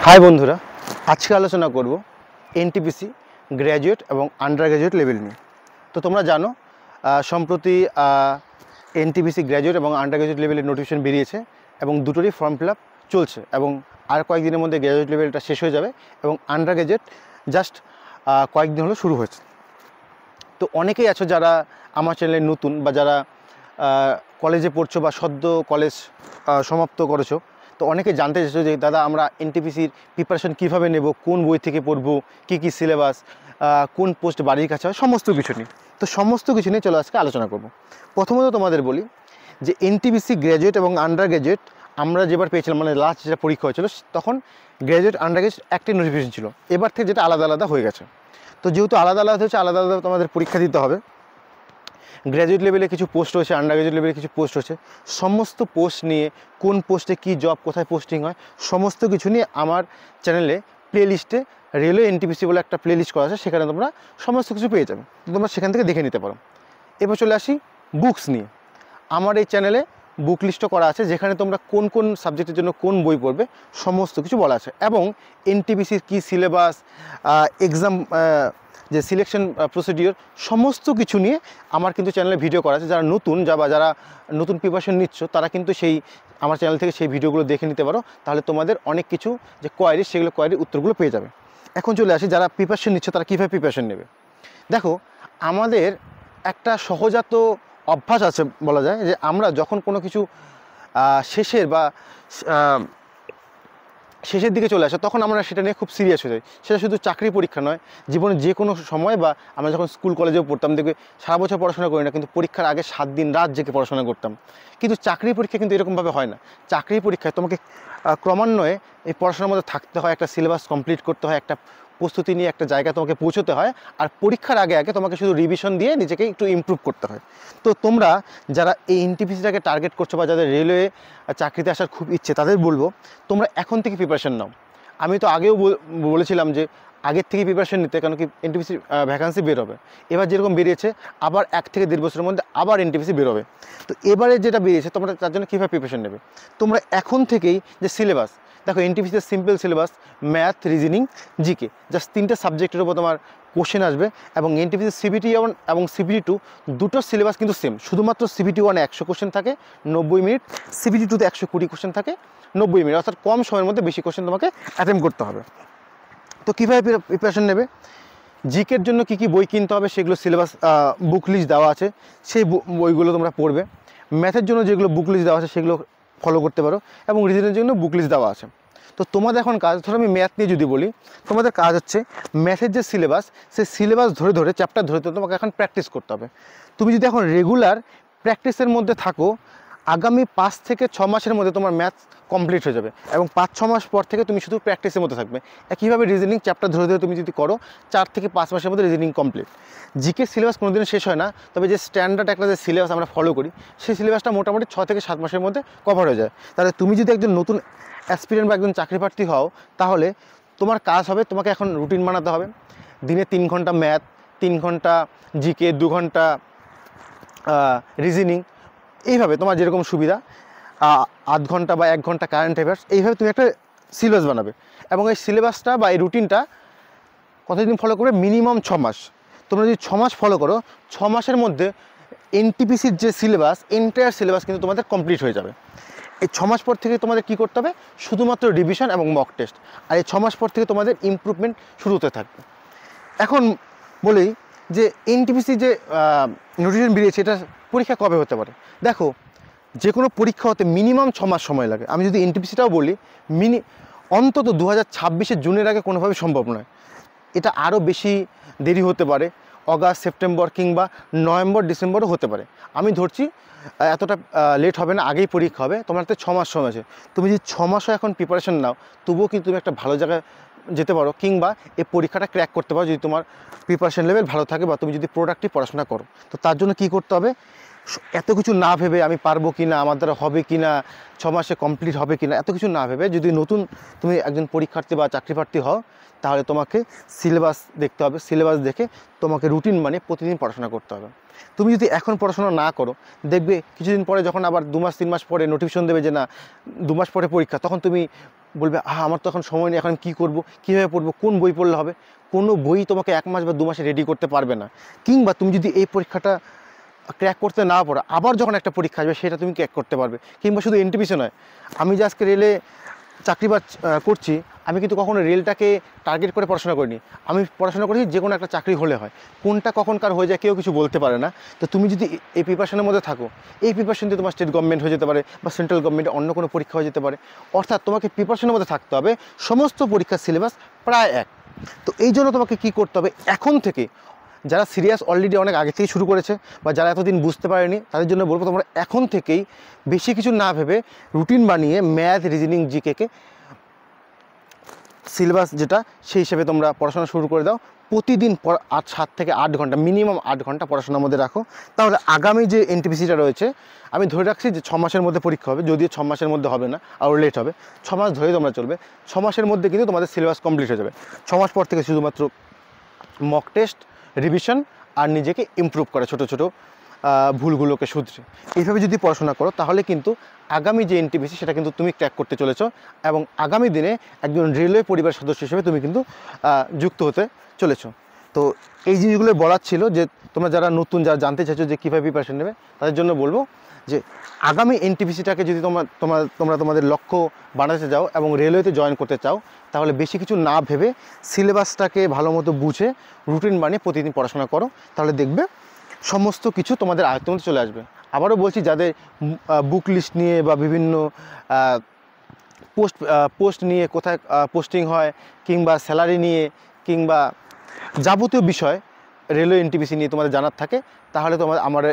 High বন্ধুরা, আজকে আলোচনা করব এনটিপিসি গ্র্যাজুয়েট এবং আন্ডার গ্র্যাজুয়েট লেভেল নিয়ে। তো তোমরা জানো সম্প্রতি এনটিপিসি গ্র্যাজুয়েট এবং আন্ডার গ্র্যাজুয়েট লেভেলের নোটিফিকেশন বেরিয়েছে এবং দুটোরই ফর্ম ফিল আপ চলছে এবং আর কয়েকদিনের মধ্যে গ্র্যাজুয়েট লেভেলটা শেষ হয়ে যাবে এবং আন্ডার গ্র্যাজুয়েট জাস্ট কয়েকদিন হলো শুরু হয়েছে। তো অনেকেই আছো যারা আমার চ্যানেলে নতুন বা যারা কলেজে পড়ছো বা সদ্য কলেজ সমাপ্ত করেছো। তো অনেকে জানতে চাইছো যে দাদা আমরা এনটিপিসির প্রিপারেশন কীভাবে নেব, কোন বই থেকে পড়বো, কী সিলেবাস, কোন পোস্ট বাড়ির কাছে হয়, সমস্ত কিছু নিয়ে। তো সমস্ত কিছু নিয়ে চলো আজকে আলোচনা করব। প্রথমত তোমাদের বলি যে এনটিপিসি গ্র্যাজুয়েট এবং আন্ডার গ্র্যাজুয়েট আমরা যেবার পেয়েছিলাম, মানে লাস্ট যেটা পরীক্ষা হয়েছিল তখন গ্র্যাজুয়েট আন্ডার গ্র্যাজুয়েট একটি নোটিফিকেশন ছিল। এবার থেকে যেটা আলাদা আলাদা হয়ে গেছে। তো যেহেতু আলাদা আলাদা হচ্ছে, আলাদা আলাদা তোমাদের পরীক্ষা দিতে হবে। গ্র্যাজুয়েট লেভেলে কিছু পোস্ট রয়েছে, আন্ডার গ্র্যাজুয়েট লেভেলে কিছু পোস্ট রয়েছে। সমস্ত পোস্ট নিয়ে, কোন পোস্টে কী জব, কোথায় পোস্টিং হয়, সমস্ত কিছু নিয়ে আমার চ্যানেলে প্লেলিস্টে রেলওয়ে এনটিপিসি বলে একটা প্লেলিস্ট করা আছে, সেখানে তোমরা সমস্ত কিছু পেয়ে যাবে। তোমরা সেখান থেকে দেখে নিতে পারো। এবার চলে আসি বুকস নিয়ে। আমার এই চ্যানেলে বুক লিস্টও করা আছে, যেখানে তোমরা কোন কোন সাবজেক্টের জন্য কোন বই পড়বে সমস্ত কিছু বলা আছে এবং এনটিপিসির কী সিলেবাস, এক্সাম যে সিলেকশন প্রসিডিওর, সমস্ত কিছু নিয়ে আমার কিন্তু চ্যানেলে ভিডিও করা আছে। যারা নতুন যারা নতুন প্রিপারেশন নিচ্ছ তারা কিন্তু সেই আমার চ্যানেল থেকে সেই ভিডিওগুলো দেখে নিতে পারো। তাহলে তোমাদের অনেক কিছু যে কোয়ারি, সেগুলো কোয়ারির উত্তরগুলো পেয়ে যাবে। এখন চলে আসি যারা প্রিপারেশন নিচ্ছ তারা কীভাবে প্রিপারেশন নেবে। দেখো, আমাদের একটা সহজাত অভ্যাস আছে বলা যায়, যে আমরা যখন কোনো কিছু শেষের দিকে চলে আসে তখন আমরা সেটা নিয়ে খুব সিরিয়াস হয়ে যাই। সেটা শুধু চাকরি পরীক্ষা নয়, জীবনে যে কোনো সময়, বা আমরা যখন স্কুল কলেজেও পড়তাম দেখবে সারা বছর পড়াশোনা করি না, কিন্তু পরীক্ষার আগে 7 দিন রাত জেগে পড়াশোনা করতাম। কিন্তু চাকরি পরীক্ষা কিন্তু এরকমভাবে হয় না। চাকরি পরীক্ষায় তোমাকে ক্রমান্বয়ে এই পড়াশোনার মধ্যে থাকতে হয়, একটা সিলেবাস কমপ্লিট করতে হয়, একটা প্রস্তুতি নিয়ে একটা জায়গায় তোমাকে পৌঁছতে হয়, আর পরীক্ষার আগে তোমাকে শুধু রিভিশন দিয়ে নিজেকে একটু ইমপ্রুভ করতে হয়। তো তোমরা যারা এই এনটিপিসিটাকে টার্গেট করছো বা যাদের রেলওয়ে চাকরিতে আসার খুব ইচ্ছে, তাদের বলবো তোমরা এখন থেকে প্রিপারেশন নাও। আমি তো আগেও বলেছিলাম যে আগের থেকে প্রিপারেশন নিতে, কারণ কি এনটিপিসি ভ্যাকান্সি বেরোবে। এবার যেরকম বেরিয়েছে আবার 1 থেকে 1.5 বছরের মধ্যে আবার এনটিপিসি বেরোবে। তো এবারে যেটা বেরিয়েছে তোমরা তার জন্য কীভাবে প্রিপারেশন নেবে। তোমরা এখন থেকেই যে সিলেবাস, দেখো এনটিপিসিতে simple syllabus, math, reasoning, GK, just 3টে সাবজেক্টের উপর তোমার কোশ্চেন আসবে। এবং এনটিপিসি সিবিটি 1 এবং সিবিটি 2 দুটো সিলেবাস কিন্তু সেম, শুধুমাত্র সিবিটি 1 100 কোশ্চেন থাকে 90 মিনিট, সিবিটি 2তে 120 কোশ্চেন থাকে 90 মিনিট, অর্থাৎ কম সময়ের মধ্যে বেশি কোশ্চেন তোমাকে অ্যাটেম্প করতে হবে। তো কীভাবে প্রিপারেশন নেবে, জিকের জন্য কী কী বই কিনতে হবে সেগুলো সিলেবাস বুক লিস্ট দেওয়া আছে, সেই বইগুলো তোমরা পড়বে। ম্যাথের জন্য যেগুলো বুক লিস্ট দেওয়া আছে সেগুলো ফলো করতে পারো, এবং রিজনিংয়ের জন্য বুক লিস্ট দেওয়া আছে। তো তোমাদের এখন কাজ, ধরো আমি ম্যাথ নিয়ে যদি বলি, তোমাদের কাজ হচ্ছে ম্যাথের যে সিলেবাস, সেই সিলেবাস ধরে ধরে, চ্যাপ্টার ধরে ধরে তোমাকে এখন প্র্যাকটিস করতে হবে। তুমি যদি এখন রেগুলার প্র্যাকটিসের মধ্যে থাকো, আগামী 5 থেকে 6 মাসের মধ্যে তোমার ম্যাথ কমপ্লিট হয়ে যাবে এবং 5-6 মাস পর থেকে তুমি শুধু প্র্যাকটিসের মধ্যে থাকবে। একইভাবে রিজনিং চ্যাপ্টার ধরে ধরে তুমি যদি করো, 4 থেকে 5 মাসের মধ্যে রিজনিং কমপ্লিট। জিকে সিলেবাস কোনোদিনও শেষ হয় না, তবে যে স্ট্যান্ডার্ড একটা যে সিলেবাস আমরা ফলো করি, সেই সিলেবাসটা মোটামুটি 6 থেকে 7 মাসের মধ্যে কভার হয়ে যায়। তাহলে তুমি যদি একজন নতুন অ্যাসপিরেন্ট বা একজন চাকরি প্রার্থী হও, তাহলে তোমার কাজ হবে, তোমাকে এখন রুটিন বানাতে হবে। দিনে 3 ঘন্টা ম্যাথ, 3 ঘন্টা জিকে, 2 ঘন্টা রিজনিং, এইভাবে তোমার যেরকম সুবিধা, আধ ঘন্টা বা 1 ঘন্টা কারেন্ট অ্যাফেয়ার্স, এইভাবে তুমি একটা সিলেবাস বানাবে। এবং এই সিলেবাসটা বা এই রুটিনটা কতদিন ফলো করবে, মিনিমাম 6 মাস। তোমরা যদি 6 মাস ফলো করো, 6 মাসের মধ্যে এনটিপিসির যে সিলেবাস, এন্টায়ার সিলেবাস কিন্তু তোমাদের কমপ্লিট হয়ে যাবে। এই 6 মাস পর থেকে তোমাদের কী করতে হবে, শুধুমাত্র রিভিশন এবং মক টেস্ট। আর এই 6 মাস পর থেকে তোমাদের ইমপ্রুভমেন্ট শুরু হতে থাকবে। এখন বলি যে এনটিপিসি যে নোটিফিকেশন বেরিয়েছে, এটা পরীক্ষা কবে হতে পারে। দেখো, যে কোনো পরীক্ষা হতে মিনিমাম 6 মাস সময় লাগে। আমি যদি এনটিপিসিটাও বলি, অন্তত 2026 জুনের আগে কোনোভাবে সম্ভব নয়। এটা আরও বেশি দেরি হতে পারে, অগাস্ট, সেপ্টেম্বর কিংবা নভেম্বর, ডিসেম্বরও হতে পারে। আমি ধরছি এতটা লেট হবে না, আগেই পরীক্ষা হবে। তোমার হাতে 6 মাস সময় আছে। তুমি যদি 6 মাসও এখন প্রিপারেশন নাও, তবুও কিন্তু তুমি একটা ভালো জায়গায় যেতে পারো, কিংবা এই পরীক্ষাটা ক্র্যাক করতে পারো যদি তোমার প্রিপারেশন লেভেল ভালো থাকে বা তুমি যদি প্রোডাক্টিভ পড়াশোনা করো। তো তার জন্য কী করতে হবে, এত কিছু না ভেবে আমি পারবো কি না, আমার দ্বারা হবে কি না, 6 মাসে কমপ্লিট হবে কি না, এত কিছু না ভেবে যদি নতুন তুমি একজন পরীক্ষার্থী বা চাকরি প্রার্থী হও, তাহলে তোমাকে সিলেবাস দেখতে হবে। সিলেবাস দেখে তোমাকে রুটিন মানে প্রতিদিন পড়াশোনা করতে হবে। তুমি যদি এখন পড়াশোনা না করো, দেখবে কিছুদিন পরে যখন আবার 2 মাস 3 মাস পরে নোটিফিকেশন দেবে যে না 2 মাস পরে পরীক্ষা, তখন তুমি বলবে আমার তো এখন সময় নেই, এখন কী করবো, কীভাবে পড়বো, কোন বই পড়লে হবে। কোনো বই তোমাকে 1 মাস বা 2 মাসে রেডি করতে পারবে না। কিংবা তুমি যদি এই পরীক্ষাটা ক্র্যাক করতে না পারো, আবার যখন একটা পরীক্ষা আসবে সেটা তুমি ক্র্যাক করতে পারবে। কিংবা শুধু এনটিপিসি নয়, আমি যে আজকে রেলে চাকরি করছি, আমি কিন্তু কখনো রেলটাকে টার্গেট করে পড়াশোনা করিনি। আমি পড়াশোনা করেছি যে কোনো একটা চাকরি হলে হয়, কোনটা কখনকার হয়ে যায় কেউ কিছু বলতে পারে না। তো তুমি যদি এই প্রিপারেশনের মধ্যে থাকো, এই প্রিপারেশন দিয়ে তোমার স্টেট গভর্নমেন্ট হয়ে যেতে পারে বা সেন্ট্রাল গভর্নমেন্টের অন্য কোনো পরীক্ষা হয়ে যেতে পারে। অর্থাৎ তোমাকে প্রিপারেশনের মধ্যে থাকতে হবে, সমস্ত পরীক্ষার সিলেবাস প্রায় এক। তো এই জন্য তোমাকে কী করতে হবে, এখন থেকে যারা সিরিয়াস অলরেডি অনেক আগে থেকে শুরু করেছে বা যারা এতদিন বুঝতে পারেনি, তাদের জন্য বলবো তোমরা এখন থেকেই বেশি কিছু না ভেবে রুটিন বানিয়ে ম্যাথ, রিজনিং, জিকেকে সিলেবাস যেটা সেই হিসেবে তোমরা পড়াশোনা শুরু করে দাও। প্রতিদিন 7 থেকে 8 ঘন্টা, মিনিমাম 8 ঘন্টা পড়াশোনার মধ্যে রাখো। তাহলে আগামী যে এনটিপিসিটা রয়েছে, আমি ধরে রাখছি যে 6 মাসের মধ্যে পরীক্ষা হবে, যদিও 6 মাসের মধ্যে হবে না, আরও লেট হবে। 6 মাস ধরেই তোমরা চলবে। 6 মাসের মধ্যে কিন্তু তোমাদের সিলেবাস কমপ্লিট হয়ে যাবে। 6 মাস পর থেকে শুধুমাত্র মক টেস্ট, রিভিশন আর নিজেকে ইমপ্রুভ করা, ছোটো ছোটো ভুলগুলোকে শুধরে। এইভাবে যদি পড়াশোনা করো তাহলে কিন্তু আগামী যে এনটিপিসি সেটা কিন্তু তুমি ক্র্যাক করতে চলেছ, এবং আগামী দিনে একজন রেলওয়ে পরিবার সদস্য হিসেবে তুমি কিন্তু যুক্ত হতে চলেছ। তো এই জিনিসগুলো বলার ছিল যে তোমরা যারা নতুন, যারা জানতে চাইছো যে কীভাবে প্রিপারেশন নেবে, তাদের জন্য বলবো যে আগামী এনটিপিসিটাকে যদি তোমরা তোমাদের লক্ষ্য বানাতে চাও এবং রেলওয়েতে জয়েন করতে চাও, তাহলে বেশি কিছু না ভেবে সিলেবাসটাকে ভালো মতো বুঝে রুটিন বানিয়ে প্রতিদিন পড়াশোনা করো। তাহলে দেখবে সমস্ত কিছু তোমাদের আয়ত্তের মধ্যে চলে আসবে। আবারও বলছি, যাদের বুক লিস্ট নিয়ে বা বিভিন্ন পোস্ট নিয়ে কোথায় পোস্টিং হয়, কিংবা স্যালারি নিয়ে, কিংবা যাবতীয় বিষয় রেলওয়ে এনটিপিসি নিয়ে তোমাদের জানার থাকে, তাহলে আমার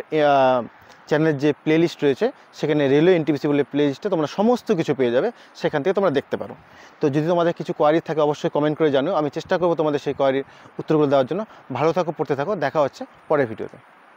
চ্যানেলের যে প্লেলিস্ট রয়েছে সেখানে রেলওয়ে এনটিপিসি বলে প্লেলিস্টে তোমরা সমস্ত কিছু পেয়ে যাবে, সেখান থেকে তোমরা দেখতে পারো। তো যদি তোমাদের কিছু কোয়ারি থাকে অবশ্যই কমেন্ট করে জানো, আমি চেষ্টা করবো তোমাদের সেই কোয়ারির উত্তরগুলো দেওয়ার জন্য। ভালো থাকো, পড়তে থাকো, দেখা হচ্ছে পরের ভিডিওতে।